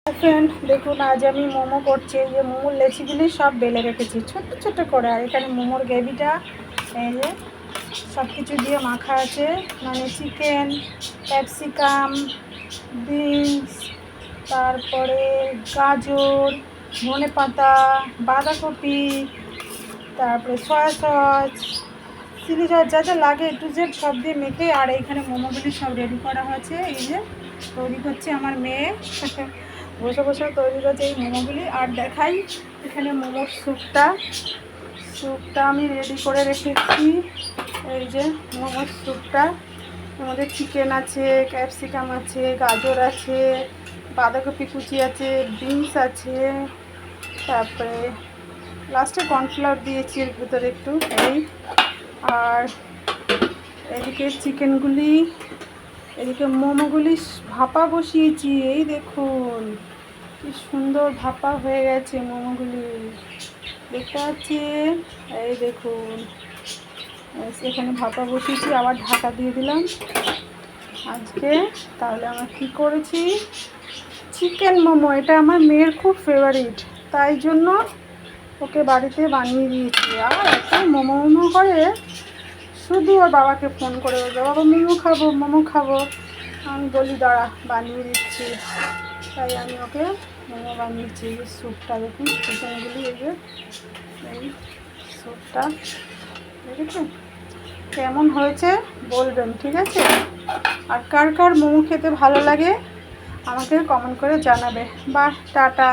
Friend দেখুন, আজ আমি মোমো করছি। এই যে মোমোর লেচিগুলি সব বেলে রেখেছি ছোট্ট ছোট্ট করে। আর এখানে মোমোর গ্রেভিটা এই যে সব কিছু দিয়ে মাখা আছে, মানে চিকেন, ক্যাপসিকাম, বিনস, তারপরে গাজর, ধনেপাতা, বাঁধাকপি, তারপরে সয়া সস, চিলি সস, যা যা লাগে একটু জেড সব দিয়ে মেখে। আর এইখানে মোমোগুলি সব রেডি করা হয়েছে। এই যে তৈরি করছে আমার মেয়ে, বসে বসে তৈরি করছে এই মোমোগুলি। আর দেখাই এখানে মোমোর স্যুপটা আমি রেডি করে রেখেছি। এই যে মোমোর স্যুপটা, আমাদের চিকেন আছে, ক্যাপসিকাম আছে, গাজর আছে, বাঁধাকপি কুচি আছে, বিনস আছে, তারপরে লাস্টে কর্নফ্লাওয়ার দিয়েছি এর ভিতরে একটু। এই আর এদিকে চিকেনগুলি, এদিকে মোমোগুলি ভাপা বসিয়েছি। এই দেখুন কি সুন্দর ভাপা হয়ে গেছে মোমোগুলি, দেখতে পাচ্ছি। এই দেখুন এখানে ভাপা বসিয়েছি, আবার ঢাকা দিয়ে দিলাম। আজকে তাহলে আমার কি করেছি, চিকেন মোমো। এটা আমার মেয়ের খুব ফেভারিট, তাই জন্য ওকে বাড়িতে বানিয়ে দিয়েছি। আর এত মোমো করে, শুধু ওর বাবাকে ফোন করে বলবে, বাবা মোমো খাবো মোমো খাবো। আমি বলি দাঁড়া বানিয়ে দিচ্ছি। তাই আমি ওকে মোমো বানিয়েছি। এই স্যুপটা দেখুন, চিকেনগুলি, এই যে এই স্যুপটা দেখেছেন কেমন হয়েছে বলবেন, ঠিক আছে? আর কার কার মোমো খেতে ভালো লাগে আমাকে কমেন্ট করে জানাবে। বাহ, টাটা।